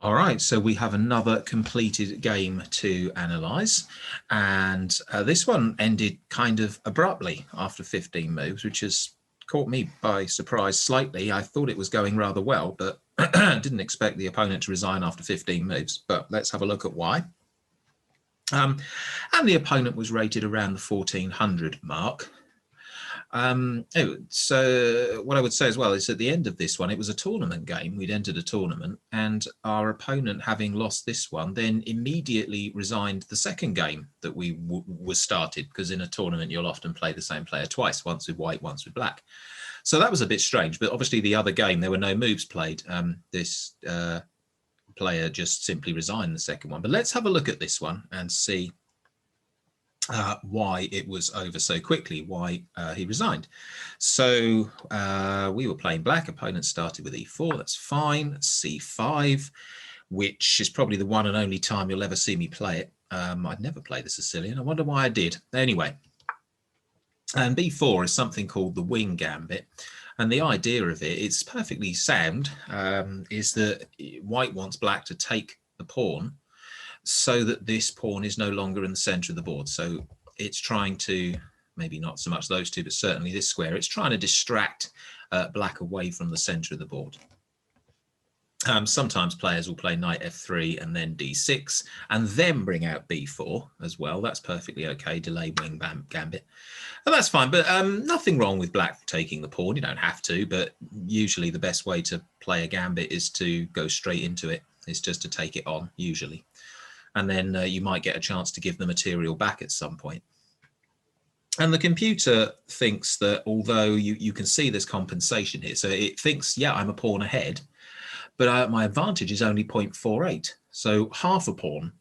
All right, so we have another completed game to analyse, and this one ended kind of abruptly after 15 moves, which has caught me by surprise slightly. I thought it was going rather well, but didn't expect the opponent to resign after 15 moves. But let's have a look at why. And the opponent was rated around the 1400 mark. So what I would say as well is at the end of this one, it was a tournament game. We'd entered a tournament, and our opponent, having lost this one, then immediately resigned the second game that we was started, because in a tournament you'll often play the same player twice, once with white, once with black. So that was a bit strange, but obviously the other game there were no moves played. This player just simply resigned the second one. But let's have a look at this one and see why it was over so quickly, why he resigned. So we were playing black. Opponent started with e4. That's fine. c5, which is probably the one and only time you'll ever see me play it. I'd never play the Sicilian. I wonder why I did. Anyway, and b4 is something called the wing gambit. And the idea of it, it's perfectly sound, is that white wants black to take the pawn, so that this pawn is no longer in the center of the board. So it's trying to, maybe not so much those two, but certainly this square, it's trying to distract black away from the center of the board. Sometimes players will play knight f3 and then d6 and then bring out b4 as well. That's perfectly okay, delay wing gambit. And that's fine, but nothing wrong with black taking the pawn. You don't have to, but usually the best way to play a gambit is to go straight into it. It's just to take it on, usually. And then you might get a chance to give the material back at some point. And the computer thinks that although you can see there's compensation here, so it thinks, yeah, I'm a pawn ahead, but my advantage is only 0.48, so half a pawn.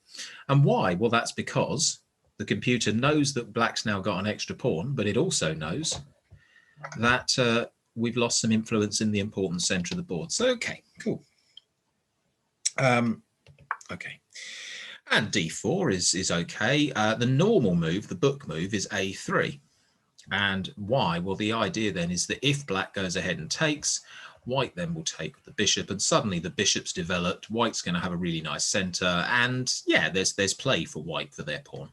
And why? Well, that's because the computer knows that black's now got an extra pawn, but it also knows that we've lost some influence in the important center of the board. So, okay, cool. Okay. And d4 is okay. The normal move, the book move, is a3. And why? Well, the idea then is that if black goes ahead and takes, white then will take the bishop, and suddenly the bishop's developed. White's going to have a really nice center, and yeah, there's play for white for their pawn.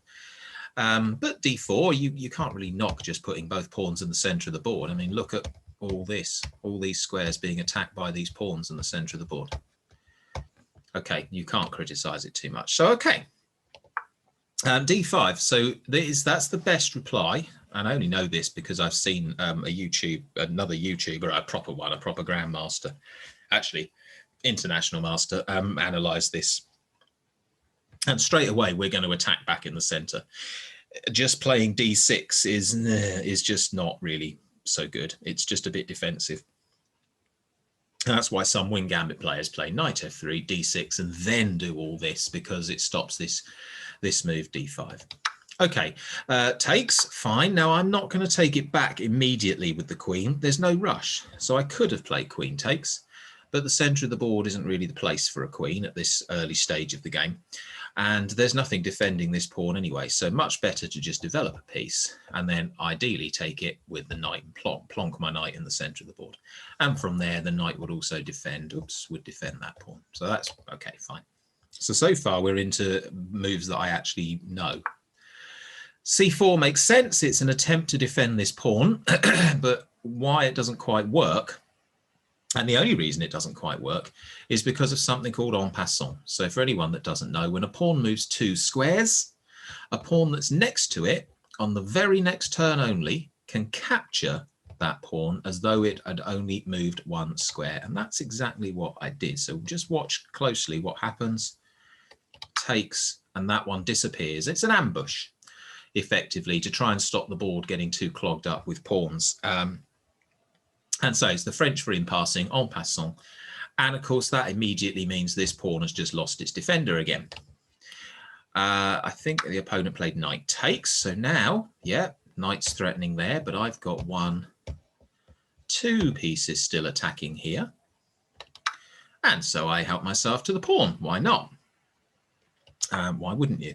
But d4, you can't really knock just putting both pawns in the center of the board. I mean, look at all this, all these squares being attacked by these pawns in the center of the board. Okay, you can't criticize it too much. So, okay, d5. So that's the best reply. And I only know this because I've seen another YouTuber, a proper one, a proper grandmaster, actually international master, analyze this. And straight away, we're going to attack back in the center. Just playing d6 is just not really so good. It's just a bit defensive. That's why some wing gambit players play knight f3, d6, and then do all this, because it stops this move d5. Okay, takes, fine. Now, I'm not going to take it back immediately with the queen. There's no rush. So I could have played queen takes, but the center of the board isn't really the place for a queen at this early stage of the game. And there's nothing defending this pawn anyway, so much better to just develop a piece and then ideally take it with the knight and plonk my knight in the center of the board. And from there, the knight would also defend, would defend that pawn. So that's okay, fine. So far we're into moves that I actually know. c4 makes sense. It's an attempt to defend this pawn, but why it doesn't quite work, and the only reason it doesn't quite work, is because of something called en passant. So for anyone that doesn't know, when a pawn moves 2 squares, a pawn that's next to it on the very next turn only can capture that pawn as though it had only moved 1 square. And that's exactly what I did. So just watch closely what happens. Takes, and that one disappears. It's an ambush, effectively, to try and stop the board getting too clogged up with pawns. And so it's the French for in passing, en passant. And of course, that immediately means this pawn has just lost its defender again. I think the opponent played knight takes. So now, yeah, knight's threatening there, but I've got 2 pieces still attacking here. And so I help myself to the pawn. Why not? Why wouldn't you?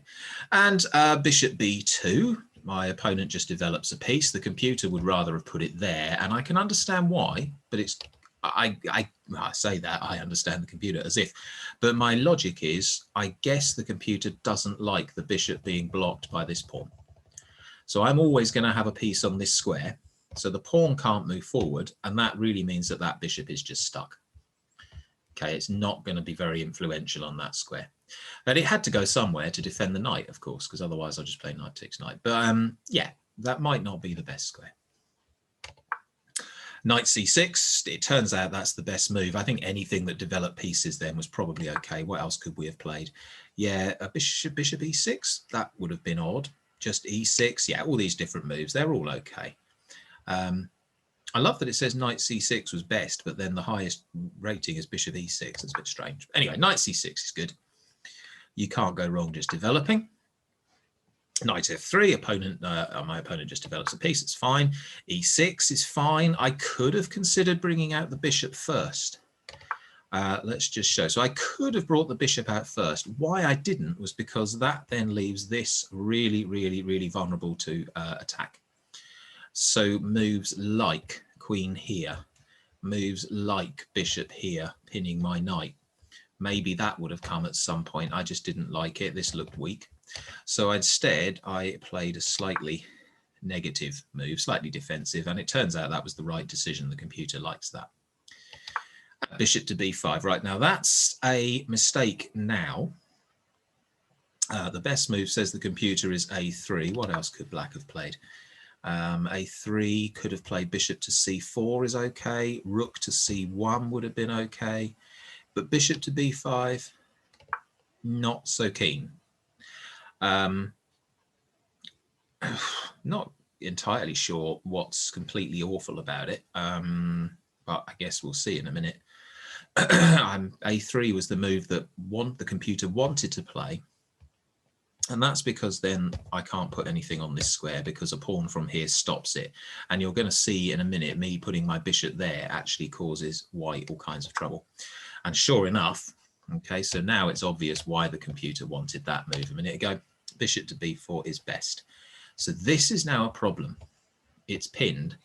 And bishop b2. My opponent just develops a piece. The computer would rather have put it there, and I can understand why, but it's I say that, I understand the computer as if, but my logic is, I guess the computer doesn't like the bishop being blocked by this pawn. So I'm always going to have a piece on this square. So the pawn can't move forward. And that really means that that bishop is just stuck. Okay, it's not going to be very influential on that square. But it had to go somewhere to defend the knight, of course, because otherwise I'll just play knight takes knight. But yeah, that might not be the best square. Knight c6, it turns out that's the best move. I think anything that developed pieces then was probably okay. What else could we have played? Yeah, a bishop e6, that would have been odd. Just e6, yeah, all these different moves, they're all okay. I love that it says knight c6 was best, but then the highest rating is bishop e6. It's a bit strange. Anyway, knight c6 is good. You can't go wrong just developing. Knight f3, my opponent just develops a piece, it's fine. E6 is fine. I could have considered bringing out the bishop first. Let's just show. So I could have brought the bishop out first. Why I didn't was because that then leaves this really, really, really vulnerable to attack. So moves like queen here, moves like bishop here, pinning my knight. Maybe that would have come at some point. I just didn't like it. This looked weak. So instead, I played a slightly negative move, slightly defensive, and it turns out that was the right decision. The computer likes that. Bishop to b5. Right, now that's a mistake now. The best move, says the computer, is a3. What else could black have played? A3 could have played bishop to c4 is okay. Rook to c1 would have been okay. But bishop to b5, not so keen. Not entirely sure what's completely awful about it, but I guess we'll see in a minute. A3 was the move that the computer wanted to play, and that's because then I can't put anything on this square because a pawn from here stops it. And you're going to see in a minute me putting my bishop there actually causes white all kinds of trouble. And sure enough, okay, so now it's obvious why the computer wanted that move a minute ago. Bishop to b4 is best. So this is now a problem. It's pinned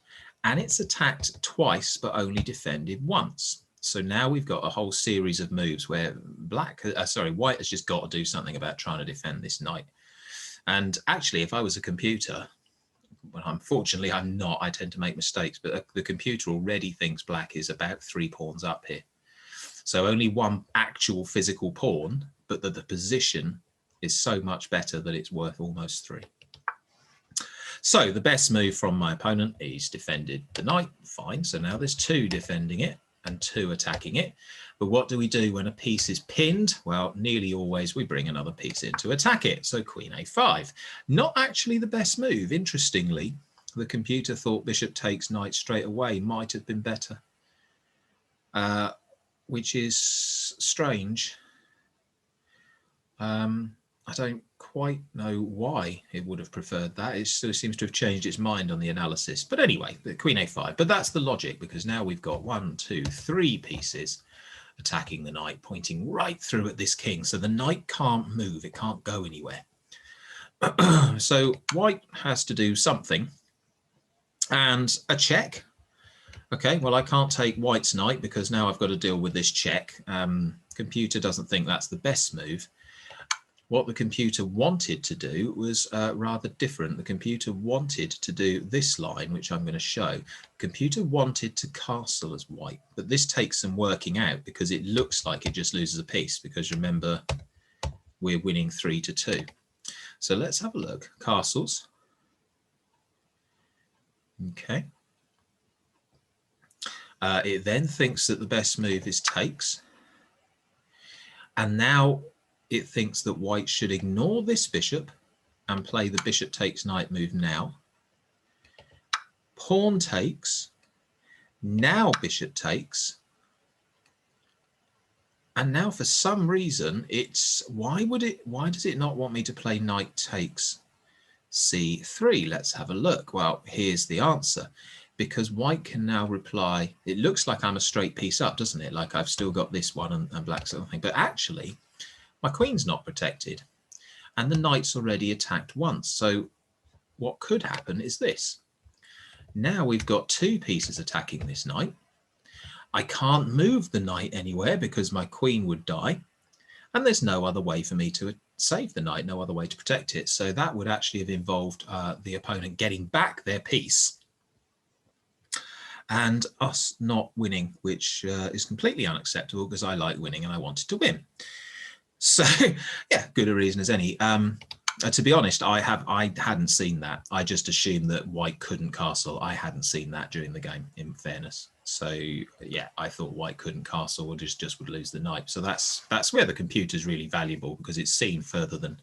and it's attacked twice but only defended once. So now we've got a whole series of moves where white has just got to do something about trying to defend this knight. And actually, if I was a computer, well, unfortunately I'm not, I tend to make mistakes, but the computer already thinks black is about 3 pawns up here. So only one actual physical pawn, but the position is so much better that it's worth almost 3. So the best move from my opponent is defended the knight, fine. So now there's 2 defending it and 2 attacking it. But what do we do when a piece is pinned? Well, nearly always we bring another piece in to attack it. So queen a5, not actually the best move. Interestingly, the computer thought bishop takes knight straight away might have been better, which is strange. I don't quite know why it would have preferred that. It sort of seems to have changed its mind on the analysis. But anyway, the queen a5. But that's the logic, because now we've got 1, 2, 3 pieces attacking the knight, pointing right through at this king. So the knight can't move. It can't go anywhere. So white has to do something. And a check. Okay, well, I can't take white's knight because now I've got to deal with this check. Computer doesn't think that's the best move. What the computer wanted to do was rather different. The computer wanted to do this line, which I'm going to show. The computer wanted to castle as white, but this takes some working out because it looks like it just loses a piece, because remember, we're winning 3-2. So let's have a look. Castles. Okay. It then thinks that the best move is takes. And now it thinks that white should ignore this bishop and play the bishop takes knight move now. Pawn takes. Now bishop takes. And now for some reason it's, why does it not want me to play knight takes c3? Let's have a look. Well, here's the answer. Because white can now reply, it looks like I'm a straight piece up, doesn't it? Like I've still got this one and black's something, but actually my queen's not protected and the knight's already attacked once. So what could happen is this. Now we've got 2 pieces attacking this knight. I can't move the knight anywhere because my queen would die. And there's no other way for me to save the knight, no other way to protect it. So that would actually have involved the opponent getting back their piece and us not winning, which is completely unacceptable because I like winning and I wanted to win. So yeah, good a reason as any. To be honest, I hadn't seen that. I just assumed that white couldn't castle. I hadn't seen that during the game, in fairness. So yeah, I thought white couldn't castle or just would lose the knight. So that's where the computer's really valuable, because it's seen further than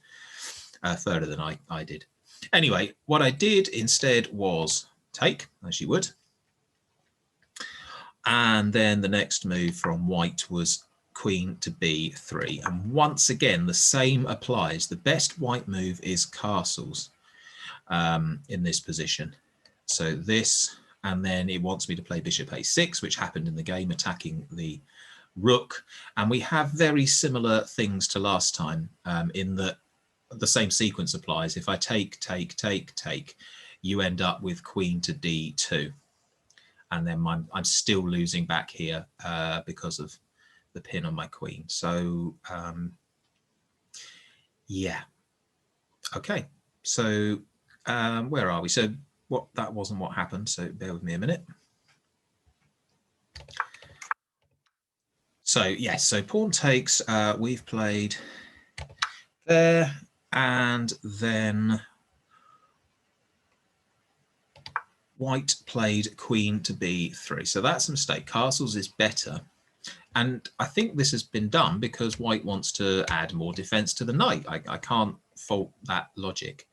I did. Anyway, what I did instead was take, as you would. And then the next move from white was queen to b3. And once again, the same applies. The best white move is castles in this position. So this, and then it wants me to play bishop a6, which happened in the game, attacking the rook. And we have very similar things to last time in that the same sequence applies. If I take, you end up with queen to d2. And then I'm still losing back here because of the pin on my queen. So yeah. Okay. So where are we? So that wasn't what happened. So bear with me a minute. So yes, so pawn takes, we've played there, and then white played queen to b3. So that's a mistake. Castles is better. And I think this has been done because white wants to add more defense to the knight. I can't fault that logic.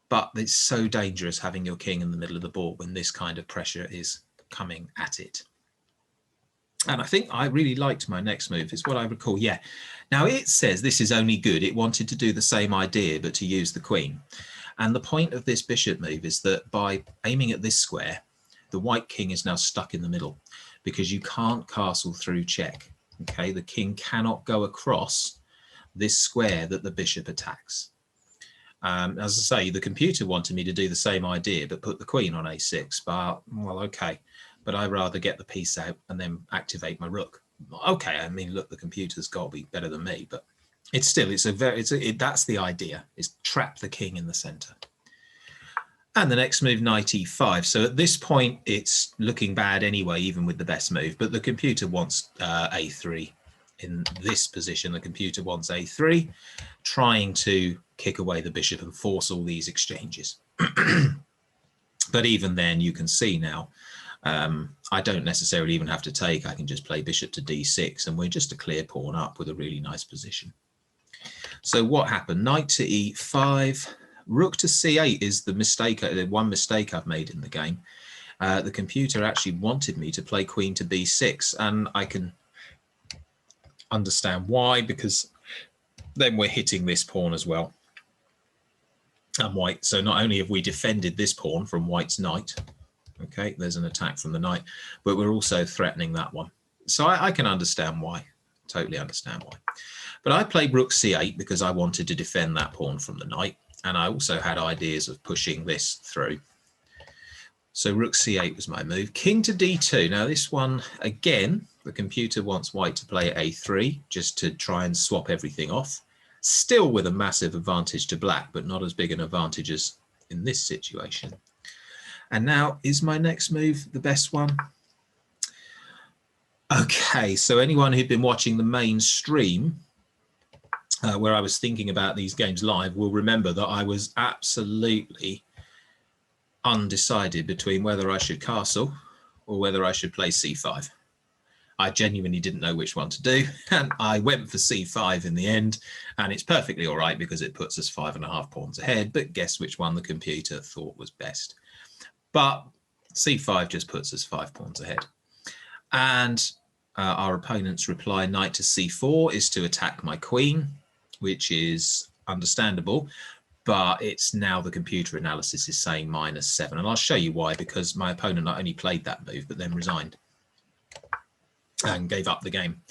But it's so dangerous having your king in the middle of the board when this kind of pressure is coming at it. And I think I really liked my next move. It's what I recall. Yeah. Now it says this is only good. It wanted to do the same idea, but to use the queen. And the point of this bishop move is that by aiming at this square, the white king is now stuck in the middle because you can't castle through check. Okay, the king cannot go across this square that the bishop attacks. As I say, the computer wanted me to do the same idea, but put the queen on a6. But, well, okay. But I'd rather get the piece out and then activate my rook. Okay, I mean, look, the computer's got to be better than me, but it's still, that's the idea, is trap the king in the center. And the next move, knight e5. So at this point, it's looking bad anyway, even with the best move. But the computer wants a3. In this position, the computer wants a3, trying to kick away the bishop and force all these exchanges. But even then, you can see now, I don't necessarily even have to take. I can just play bishop to d6, and we're just a clear pawn up with a really nice position. So what happened? Knight to e5. Rook to c8 is the mistake, the one mistake I've made in the game. The computer actually wanted me to play queen to b6, and I can understand why, because then we're hitting this pawn as well. And white, so not only have we defended this pawn from white's knight, okay, there's an attack from the knight, but we're also threatening that one. So I can understand why, totally understand why. But I played rook c8 because I wanted to defend that pawn from the knight. And I also had ideas of pushing this through. So rook c8 was my move. King to d2. Now this one, again, the computer wants white to play a3 just to try and swap everything off. Still with a massive advantage to black, but not as big an advantage as in this situation. And now, is my next move the best one? Okay, so anyone who'd been watching the main stream, where I was thinking about these games live, will remember that I was absolutely undecided between whether I should castle or whether I should play c5. I genuinely didn't know which one to do, and I went for c5 in the end, and it's perfectly all right because it puts us 5.5 pawns ahead, but guess which one the computer thought was best. But c5 just puts us 5 pawns ahead. And our opponent's reply, knight to c4, is to attack my queen, which is understandable, but it's now the computer analysis is saying -7. And I'll show you why, because my opponent not only played that move, but then resigned and gave up the game.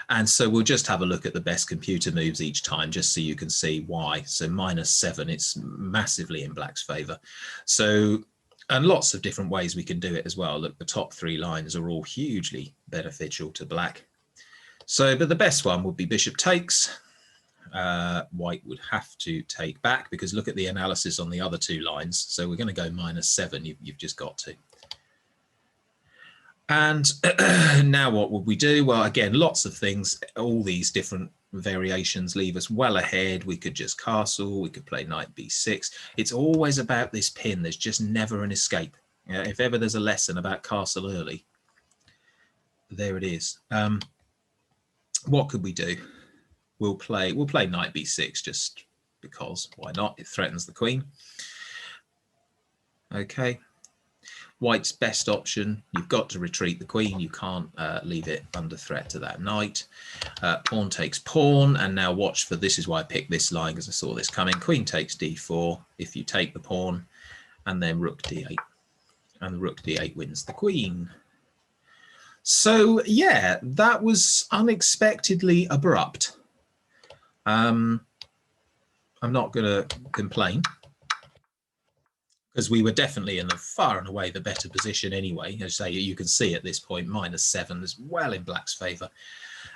And so we'll just have a look at the best computer moves each time, just so you can see why. So -7, it's massively in black's favor. So And lots of different ways we can do it as well. Look, the top 3 lines are all hugely beneficial to black. So, but the best one would be bishop takes. White would have to take back, because look at the analysis on the other 2 lines. So we're going to go -7. You've just got to. And now what would we do? Well, again, lots of things. All these different variations leave us well ahead. We could just castle. We could play knight b6. It's always about this pin. There's just never an escape. If ever there's a lesson about castle early, there it is. What could we do? We'll play knight b6 just because. Why not? It threatens the queen. Okay. White's best option. You've got to retreat the queen. You can't leave it under threat to that knight. Pawn takes pawn, and now watch for this. Is why I picked this line, because I saw this coming. Queen takes d4. If you take the pawn, and then rook d8, and the rook d8 wins the queen. So yeah, that was unexpectedly abrupt. I'm not going to complain, because we were definitely in the far and away the better position anyway. As I say, you can see at this point, -7 is well in black's favour.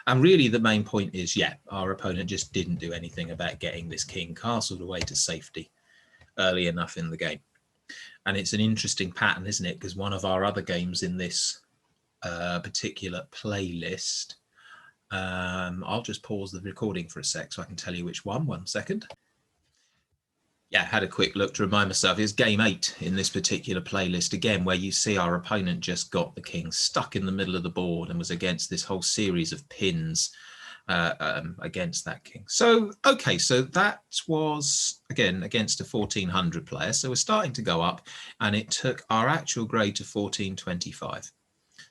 And really the main point is, yeah, our opponent just didn't do anything about getting this king castled away to safety early enough in the game. And it's an interesting pattern, isn't it? Because one of our other games in this particular playlist, I'll just pause the recording for a sec so I can tell you which one. 1 second. Yeah, had a quick look to remind myself. It's game 8 in this particular playlist, again, where you see our opponent just got the king stuck in the middle of the board and was against this whole series of pins against that king. So, okay, so that was, again, against a 1400 player. So we're starting to go up, and it took our actual grade to 1425.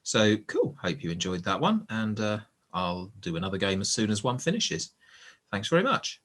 So cool. Hope you enjoyed that one, and I'll do another game as soon as one finishes. Thanks very much.